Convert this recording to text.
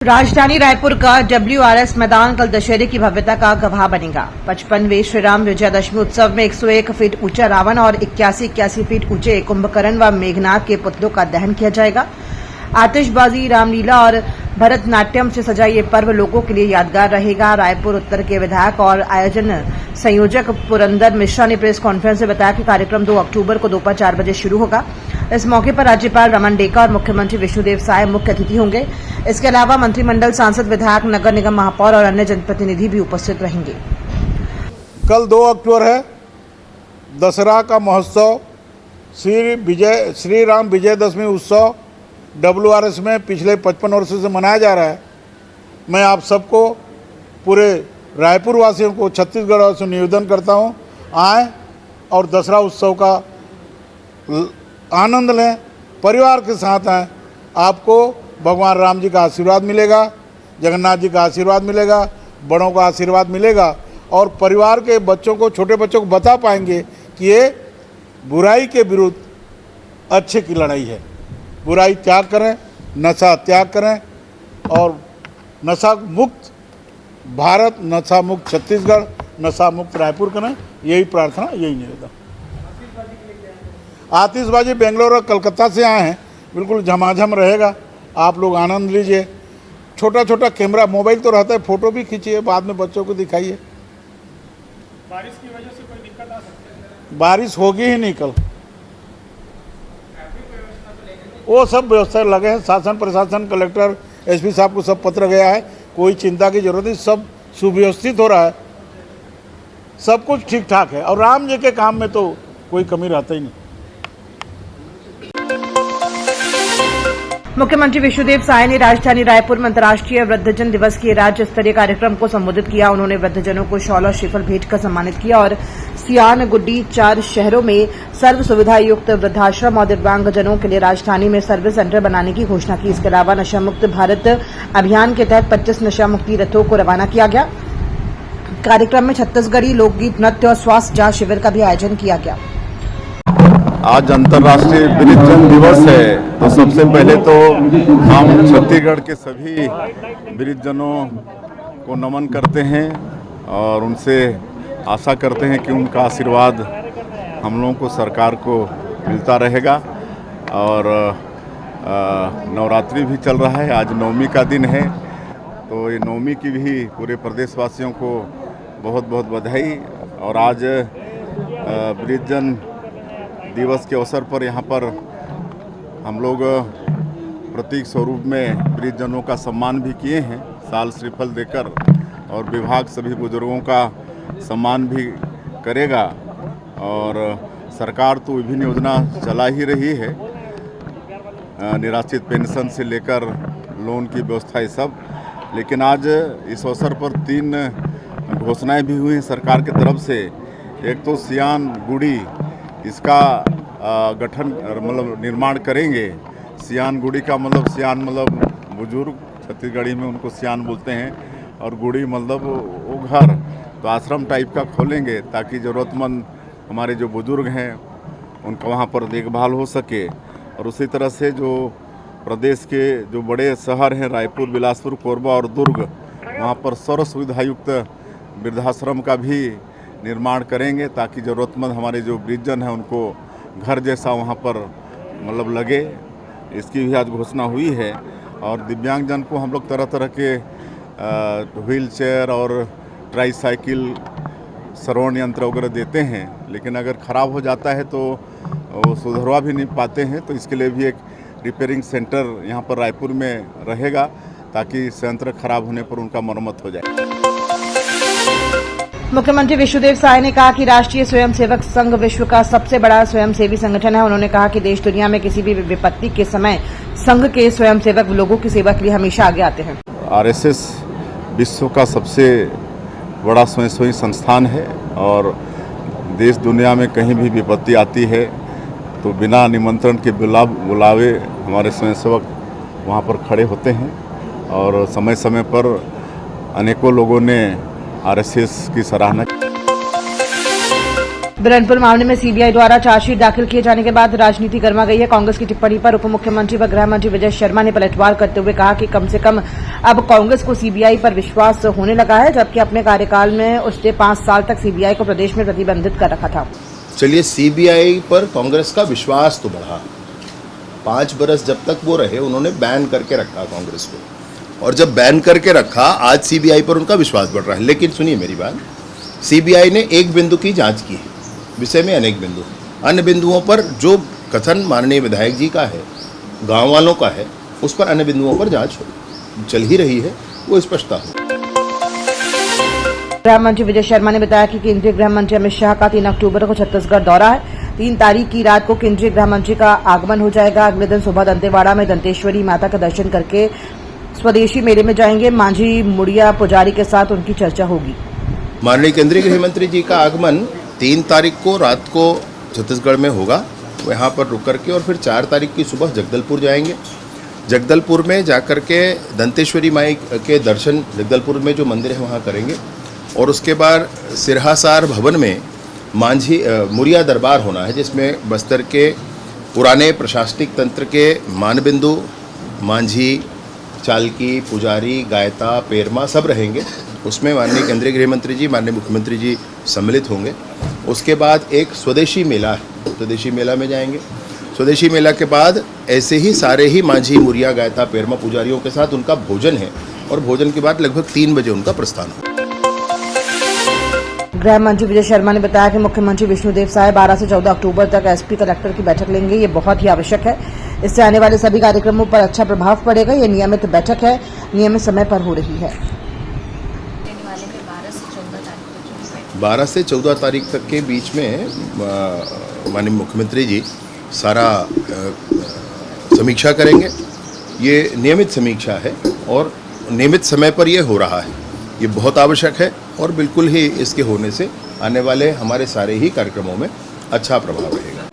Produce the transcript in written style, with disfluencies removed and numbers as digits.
राजधानी रायपुर का WRS मैदान कल दशहरे की भव्यता का गवाह बनेगा। 55वें श्रीराम विजयादशमी उत्सव में 101 फीट ऊंचा रावण और 81 फीट ऊंचे कुंभकर्ण व मेघनाथ के पुतलों का दहन किया जाएगा। आतिशबाजी, रामलीला और भरतनाट्यम से सजा ये पर्व लोगों के लिए यादगार रहेगा। रायपुर उत्तर के विधायक और आयोजन संयोजक पुरंदर मिश्रा ने प्रेस कॉन्फ्रेंस में बताया कि कार्यक्रम 2 अक्टूबर को दोपहर 4 बजे शुरू होगा। इस मौके पर राज्यपाल रमन डेका और मुख्यमंत्री विष्णुदेव साय मुख्य अतिथि होंगे। इसके अलावा मंत्रिमंडल, सांसद, विधायक, नगर निगम महापौर और अन्य जनप्रतिनिधि भी उपस्थित रहेंगे। कल 2 अक्टूबर है, दशहरा का महोत्सव, श्री राम विजयदशमी उत्सव WRS में पिछले 55 वर्षों से मनाया जा रहा है। मैं आप सबको, पूरे रायपुर वासियों को, छत्तीसगढ़ वासियों को निवेदन करता हूं, आएँ और दशहरा उत्सव का आनंद लें, परिवार के साथ आएँ। आपको भगवान राम जी का आशीर्वाद मिलेगा, जगन्नाथ जी का आशीर्वाद मिलेगा, बड़ों का आशीर्वाद मिलेगा और परिवार के बच्चों को, छोटे बच्चों को बता पाएंगे कि ये बुराई के विरुद्ध अच्छे की लड़ाई है। बुराई त्याग करें, नशा त्याग करें और नशा मुक्त भारत, नशा मुक्त छत्तीसगढ़, नशा मुक्त रायपुर करें। यही प्रार्थना, यही निवेदन। आतिशबाजी बेंगलोर और कलकत्ता से आए हैं, बिल्कुल झमाझम रहेगा। आप लोग आनंद लीजिए। छोटा छोटा कैमरा, मोबाइल तो रहता है, फोटो भी खींचिए, बाद में बच्चों को दिखाइए। बारिश की वजह से कोई दिक्कत आ सकती है? बारिश होगी ही नहीं कल। वो सब व्यवस्था लगे हैं, शासन प्रशासन, कलेक्टर, SP साहब को सब पत्र गया है। कोई चिंता की जरूरत नहीं, सब सुव्यवस्थित हो रहा है, सब कुछ ठीक ठाक है और राम जी के काम में तो कोई कमी रहता ही नहीं। मुख्यमंत्री विष्णुदेव साय ने राजधानी रायपुर में अंतर्राष्ट्रीय वृद्धजन दिवस के राज्य स्तरीय कार्यक्रम को संबोधित किया। उन्होंने वृद्धजनों को शॉल और श्रीफल भेंट कर सम्मानित किया और सियान, गुड्डी, 4 शहरों में सर्व सुविधा युक्त वृद्धाश्रम और दिव्यांगजनों के लिए राजधानी में सर्विस सेंटर बनाने की घोषणा की। इसके अलावा नशा मुक्त भारत अभियान के तहत 25 नशा मुक्ति रथों को रवाना किया गया। कार्यक्रम में छत्तीसगढ़ी लोकगीत, नृत्य और स्वास्थ्य जांच शिविर का भी आयोजन किया गया। आज अंतर्राष्ट्रीय वृद्धजन दिवस है, तो सबसे पहले तो हम छत्तीसगढ़ के सभी वृद्धजनों को नमन करते हैं और उनसे आशा करते हैं कि उनका आशीर्वाद हम लोगों को, सरकार को मिलता रहेगा। और नवरात्रि भी चल रहा है, आज नवमी का दिन है, तो ये नवमी की भी पूरे प्रदेशवासियों को बहुत बहुत बधाई। और आज वृद्धजन दिवस के अवसर पर यहाँ पर हम लोग प्रतीक स्वरूप में वृद्धजनों का सम्मान भी किए हैं, साल श्रीफल देकर, और विभाग सभी बुजुर्गों का सम्मान भी करेगा। और सरकार तो विभिन्न योजना चला ही रही है, निराश्रित पेंशन से लेकर लोन की व्यवस्था, ये सब। लेकिन आज इस अवसर पर 3 घोषणाएं भी हुई हैं सरकार की तरफ से। एक तो सियान गुड़ी, इसका गठन मतलब निर्माण करेंगे। सियान गुड़ी का मतलब, सियान मतलब बुजुर्ग, छत्तीसगढ़ी में उनको सियान बोलते हैं, और गुड़ी मतलब वो घर, तो आश्रम टाइप का खोलेंगे ताकि ज़रूरतमंद हमारे जो बुजुर्ग हैं उनका वहाँ पर देखभाल हो सके। और उसी तरह से जो प्रदेश के जो बड़े शहर हैं, रायपुर, बिलासपुर, कोरबा और दुर्ग, वहाँ पर सर्व सुविधा युक्त वृद्धाश्रम का भी निर्माण करेंगे ताकि ज़रूरतमंद हमारे जो वृद्धजन हैं उनको घर जैसा वहाँ पर मतलब लगे। इसकी भी आज घोषणा हुई है। और दिव्यांगजन को हम लोग तरह तरह के व्हील चेयर और ट्राईसाइकिल, श्रवण यंत्र वगैरह देते हैं, लेकिन अगर ख़राब हो जाता है तो वो सुधरवा भी नहीं पाते हैं। तो इसके लिए भी एक रिपेयरिंग सेंटर यहाँ पर रायपुर में रहेगा ताकि संयंत्र खराब होने पर उनका मरम्मत हो जाए। मुख्यमंत्री विष्णुदेव साय ने कहा कि राष्ट्रीय स्वयंसेवक संघ विश्व का सबसे बड़ा स्वयंसेवी संगठन है। उन्होंने कहा कि देश दुनिया में किसी भी विपत्ति के समय संघ के स्वयंसेवक लोगों की सेवा के लिए हमेशा आगे आते हैं। RSS विश्व का सबसे बड़ा स्वयंसेवी संस्थान है और देश दुनिया में कहीं भी विपत्ति आती है तो बिना निमंत्रण के बुलावे हमारे स्वयंसेवक वहाँ पर खड़े होते हैं। और समय समय पर अनेकों लोगों ने RSS की सराहना। बिरनपुर मामले में सीबीआई द्वारा चार्जशीट दाखिल किए जाने के बाद राजनीति गर्मा गई है। कांग्रेस की टिप्पणी पर उप मुख्यमंत्री व गृह मंत्री विजय शर्मा ने पलटवार करते हुए कहा कि कम से कम अब कांग्रेस को सीबीआई पर विश्वास होने लगा है, जबकि अपने कार्यकाल में उसने 5 साल तक सीबीआई को प्रदेश में प्रतिबंधित कर रखा था। चलिए, सीबीआई पर कांग्रेस का विश्वास तो बढ़ा। 5 बरस जब तक वो रहे उन्होंने बैन करके रखा कांग्रेस को, और जब बैन करके रखा आज सीबीआई पर उनका विश्वास बढ़ रहा है। लेकिन सुनिए मेरी बात, सीबीआई ने एक बिंदु की जांच की है, विषय में अनेक बिंदु, अन्य बिंदुओं पर जो कथन माननीय विधायक जी का है, गांव वालों का है, उस पर अन्य बिंदुओं पर जांच चल ही रही है, वो स्पष्टता हो। गृह मंत्री विजय शर्मा ने बताया कि केंद्रीय गृह मंत्री अमित शाह का 3 अक्टूबर को छत्तीसगढ़ दौरा है। 3 तारीख की रात को केंद्रीय गृह मंत्री का आगमन हो जाएगा। अगले दिन सुबह दंतेवाड़ा में दंतेश्वरी माता का दर्शन करके स्वदेशी मेले में जाएंगे। मांझी मुड़िया पुजारी के साथ उनकी चर्चा होगी। माननीय केंद्रीय गृह मंत्री जी का आगमन 3 तारीख को रात को छत्तीसगढ़ में होगा, वो यहाँ पर रुक करके, और फिर 4 तारीख की सुबह जगदलपुर जाएंगे। जगदलपुर में जाकर के दंतेश्वरी माई के दर्शन जगदलपुर में जो मंदिर है वहाँ करेंगे, और उसके बाद सिरहासार भवन में मांझी मुड़िया दरबार होना है, जिसमें बस्तर के पुराने प्रशासनिक तंत्र के मानबिंदु, मांझी, चालकी, पुजारी, गायता, पेरमा सब रहेंगे। उसमें माननीय केंद्रीय गृह मंत्री जी, माननीय मुख्यमंत्री जी सम्मिलित होंगे। उसके बाद एक स्वदेशी मेला है, स्वदेशी मेला में जाएंगे। स्वदेशी मेला के बाद ऐसे ही सारे ही मांझी, मुड़िया, गायता, पेरमा पुजारियों के साथ उनका भोजन है, और भोजन के बाद लगभग 3 बजे उनका प्रस्थान होगा। गृह मंत्री विजय शर्मा ने बताया कि मुख्यमंत्री विष्णुदेव साय 12 से 14 अक्टूबर तक एसपी कलेक्टर की बैठक लेंगे। ये बहुत ही आवश्यक है, इससे आने वाले सभी कार्यक्रमों पर अच्छा प्रभाव पड़ेगा। ये नियमित बैठक है, नियमित समय पर हो रही है। 12 से 14 तारीख तक के बीच में माननीय मुख्यमंत्री जी सारा समीक्षा करेंगे। ये नियमित समीक्षा है और नियमित समय पर ये हो रहा है। ये बहुत आवश्यक है, और बिल्कुल ही इसके होने से आने वाले हमारे सारे ही कार्यक्रमों में अच्छा प्रभाव रहेगा।